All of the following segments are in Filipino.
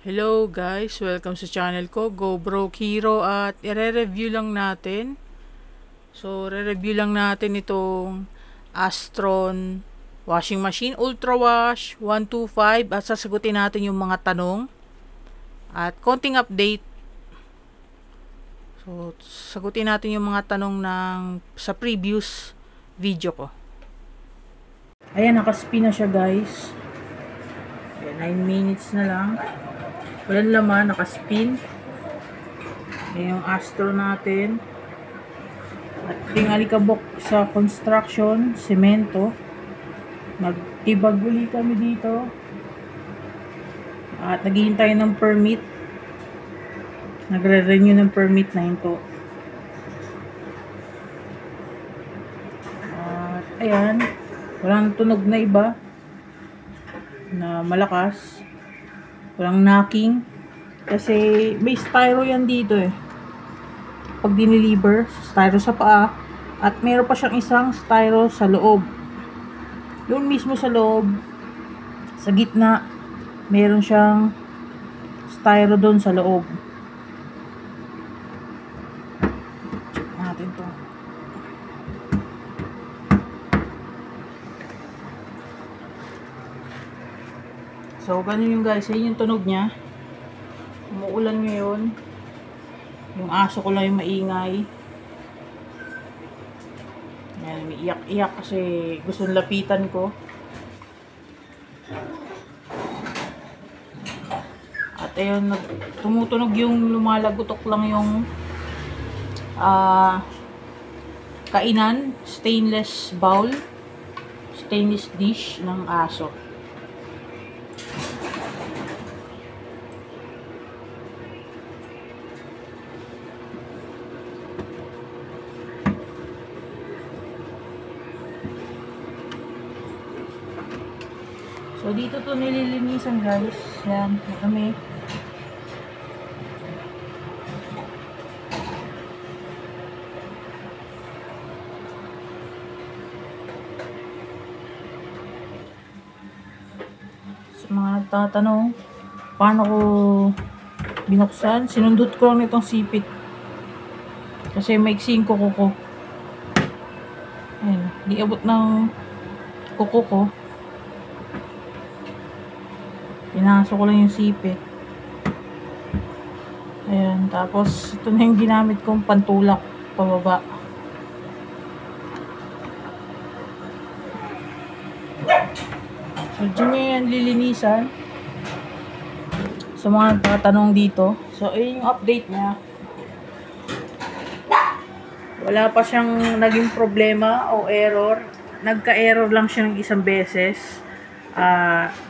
Hello guys, welcome sa channel ko, Go Broke Hero, at i-review lang natin. Re-review lang natin itong Astron washing machine, Ultra Wash 125, at sasagutin natin yung mga tanong at konting update. Sagutin natin yung mga tanong sa previous video ko. Ayan, nakaspin na siya guys. Ayan, 9 minutes na lang. Walang laman, nakaspin. Ayan yung Astro natin. At yung alikabok sa construction, semento. Nagtibag uli kami dito. At naghihintay ng permit. Nagre-renew ng permit na ito. At ayan, walang tunog na iba na malakas. Walang knocking. Kasi may styro yan dito eh. Pag dineliver, styro sa paa. At meron pa siyang isang styro sa loob. Doon mismo sa loob, sa gitna, meron siyang styro doon sa loob. Check natin to. So, ganun yung guys. Yan yung tunog niya. Umuulan ngayon. Yung aso ko lang yung maingay. Yan, may iyak-iyak kasi gusto lapitan ko. At ayun, tumutunog yung lumalagutok lang yung kainan. Stainless bowl. Stainless dish ng aso. So, dito to nililinisan guys. Yan, marami. Sa mga nagtatanong, paano ko binuksan? Sinundot ko lang itong sipit. Kasi maiksing kuko ko. Ayan, di abot ng kuko ko. Pinasok ko lang yung sipit. Ayan. Tapos, ito na yung ginamit kong pantulak pababa. So, dyan nyo yan lilinisan. Sa mga nagtatanong dito. So, ayun yung update niya. Wala pa siyang naging problema o error. Nagka-error lang siya ng isang beses.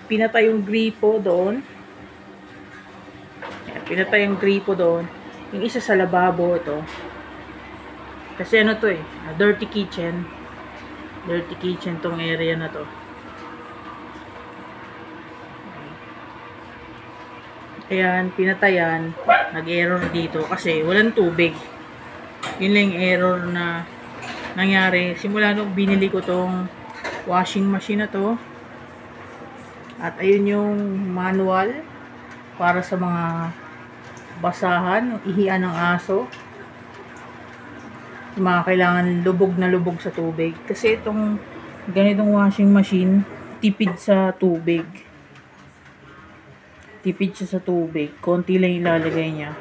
Pinatay yung gripo doon. Pinatay yung gripo doon. Yung isa sa lababo ito. Kasi ano to eh, dirty kitchen. Dirty kitchen tong area na to. Ayan, pinatayan. Nag-error dito kasi walang tubig. Yun lang yung error na nangyari. Simula nung binili ko tong washing machine na to. At ayun yung manual para sa mga basahan, ihian ng aso. Yung mga kailangan lubog na lubog sa tubig. Kasi itong ganitong washing machine, tipid sa tubig. Tipid siya sa tubig. Konti lang ilalagay niya.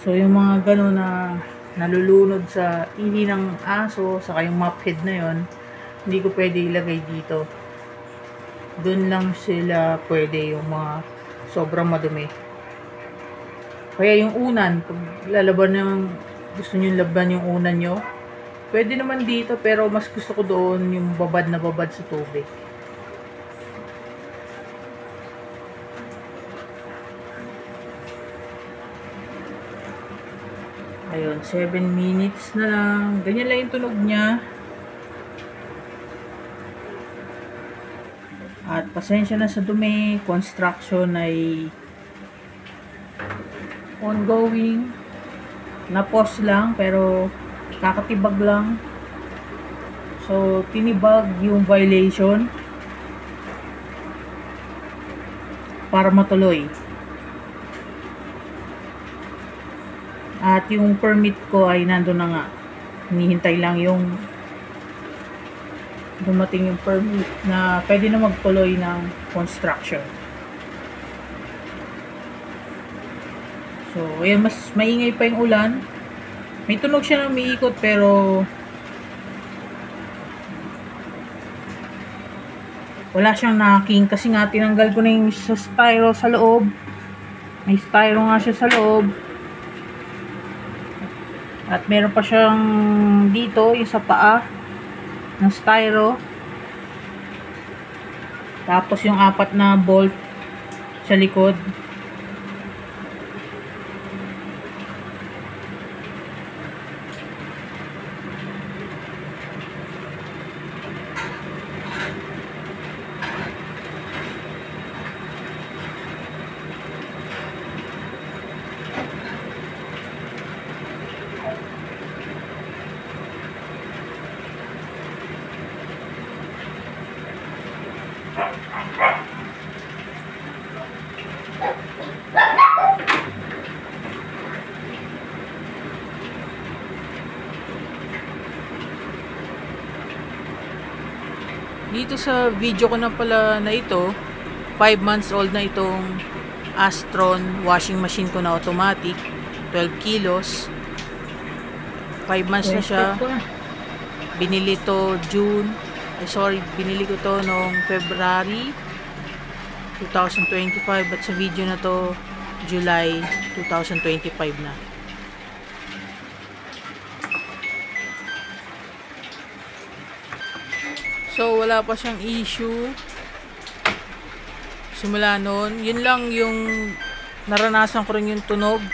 So yung mga gano'n na nalulunod sa ihi ng aso, saka yung mop head na yon, hindi ko pwede ilagay dito. Doon lang sila pwede yung mga sobrang madumi. Kaya yung unan, pag lalaban ng gusto nyo laban yung unan nyo, pwede naman dito, pero mas gusto ko doon yung babad na babad sa tubig. Ayun, 7 minutes na lang. Ganyan lang yung tunog niya. At pasensya na sa dumi, construction ay ongoing. Na-pause lang, pero kakatibag lang. So, tinibag yung violation para matuloy. At yung permit ko ay nandun na nga. Hinihintay lang yung dumating yung permit na pwede na magtuloy ng construction. So, ayan, mas maingay pa yung ulan. May tunog siya na umiikot pero wala siyang knocking kasi nga tinanggal ko na yung sa styro sa loob. May styro nga siya sa loob. At meron pa siyang dito, yung sa paa ng styro. Tapos yung 4 na bolt sa likod. Dito sa video ko na pala na ito, 5 months old na itong Astron washing machine ko na automatic, 12 kilos. 5 months na siya. Binili to binili ko to noong February 2025 at sa video na to July 2025 na. So, wala pa siyang issue. Simula noon. Yun lang yung naranasan ko rin yung tunog.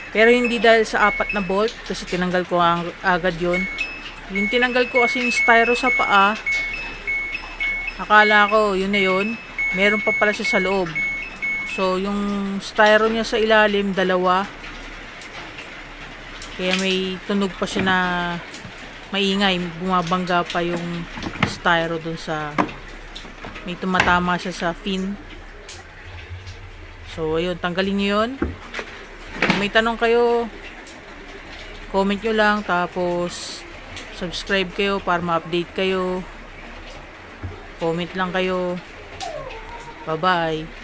Pero hindi dahil sa 4 na bolt. Kasi tinanggal ko agad yun. Yung tinanggal ko kasi yung styro sa paa. Akala ko yun na yun. Meron pa pala siya sa loob. So, yung styro niya sa ilalim, 2. Kaya may tunog pa siya na maingay. Bumabangga pa yung styro dun sa may tumatama siya sa fin. So ayun, tanggalin nyo yun. Kung may tanong kayo, comment nyo lang, tapos subscribe kayo para ma-update kayo. Comment lang kayo. Bye bye.